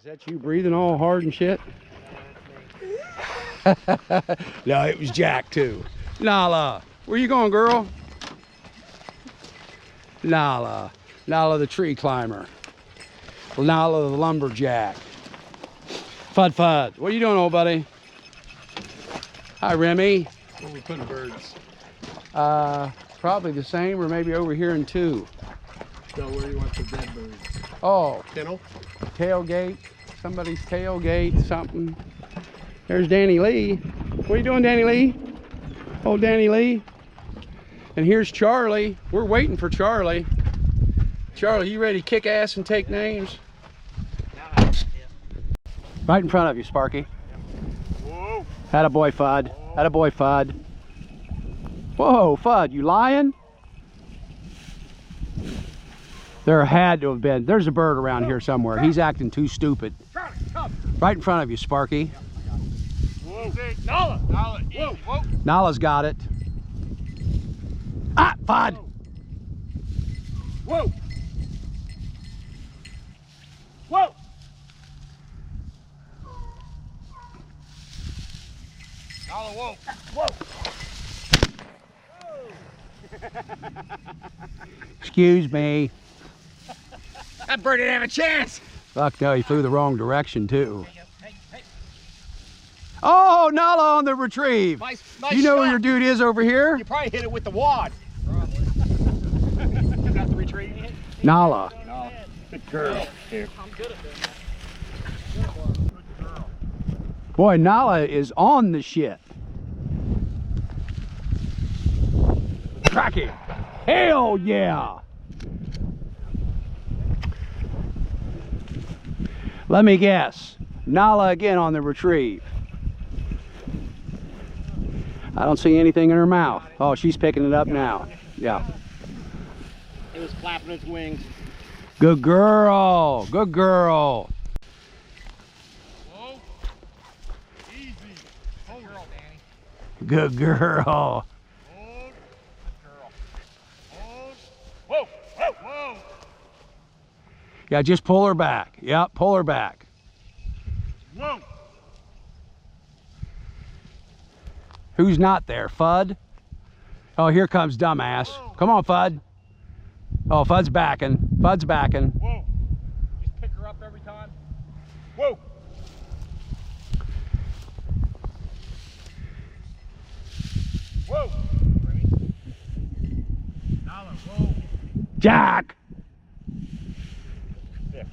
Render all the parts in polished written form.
that you breathing all hard and shit? No, it was Jack too. Nala, where you going, girl? Nala, Nala the tree climber. Nala the lumberjack. Fud Fud, what are you doing, old buddy? Hi, Remy. Where we putting birds? Probably the same, or maybe over here in two. So where do you want the dead birds? Oh, Kennel? tailgate. Somebody's tailgate, something. There's Danny Lee. What are you doing, Danny Lee? Oh, Danny Lee. And here's Charlie. We're waiting for Charlie. Charlie, you ready to kick ass and take names? Right in front of you, Sparky. Whoa. Attaboy, Fudd. Attaboy, Fudd. Whoa, Fudd, you lying? There had to have been. There's a bird around here somewhere. He's acting too stupid. Right in front of you, Sparky. Whoa. Nala. Nala. Whoa. Whoa. Nala's got it. Ah, Fudd. Whoa. Whoa. Nala, whoa. Whoa. Excuse me. That bird didn't have a chance. Fuck no, he flew the wrong direction too. Oh, Nala on the retrieve. Nice You know shot. where your dude is over here? You probably hit it with the wad. Probably. You got the retrieve hit? Nala. No. Good girl. Here. I'm good at this. Good girl. Boy, Nala is on the shit. Crack it. Hell yeah. Let me guess. Nala again on the retrieve. I don't see anything in her mouth. Oh, she's picking it up now. Yeah. It was flapping its wings. Good girl. Good girl. Whoa. Easy. Hold girl, Danny. Good girl. Hold. Good girl. Hold. Whoa. Whoa. Whoa. Yeah, just pull her back. Yep, pull her back. Whoa. Who's not there? Fudd? Oh, here comes dumbass. Whoa. Come on, Fudd. Oh, Fudd's backing. Fudd's backing. Whoa. Just pick her up every time. Whoa. Whoa. Ready? Nala, whoa. Jack! There.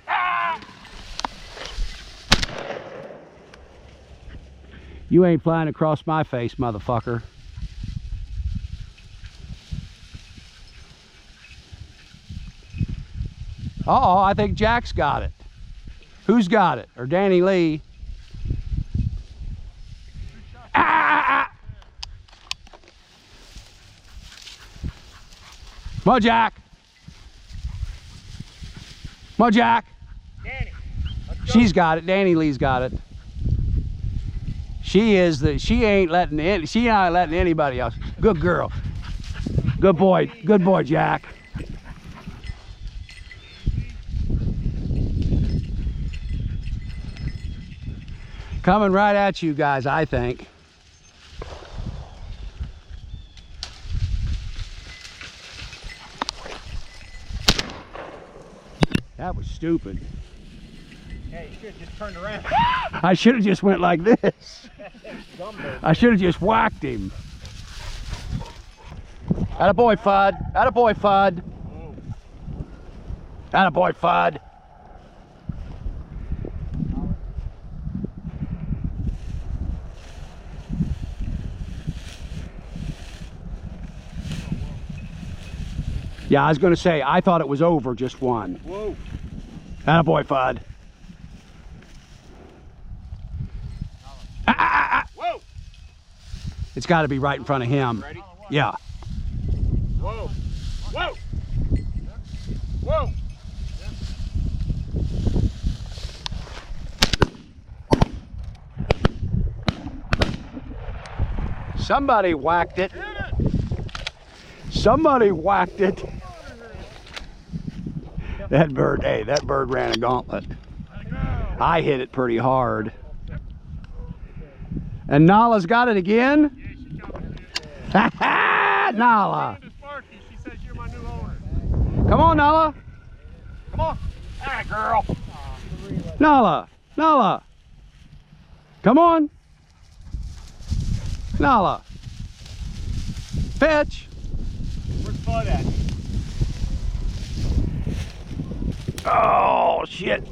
Ah! You ain't flying across my face, motherfucker. Uh-oh, I think Jack's got it. Who's got it? Or Danny Lee? Ah! Come on, Jack. Come on, Jack. Danny, let's go. She's got it. Danny Lee's got it. She ain't letting anybody else. Good girl. Good boy. Good boy, Jack. Coming right at you guys, I think. That was stupid. Hey, you should have just turned around. I should have just went like this. I should have just whacked him. Attaboy, Fudd. Attaboy, Fudd. Attaboy, Fudd. Yeah, I was going to say, I thought it was over just one. Whoa. Attaboy, Fudd. Whoa. It's got to be right in front of him. Ready? Yeah. Whoa. Whoa. Whoa. Somebody whacked it. Somebody whacked it. That bird, hey, that bird ran a gauntlet. I hit it pretty hard. And Nala's got it again? Ha ha! Nala! She says you're my new owner. Come on, Nala! Come on. Ah, girl. Nala! Nala! Come on! Nala! Fetch! Where's Bud at? Oh, shit.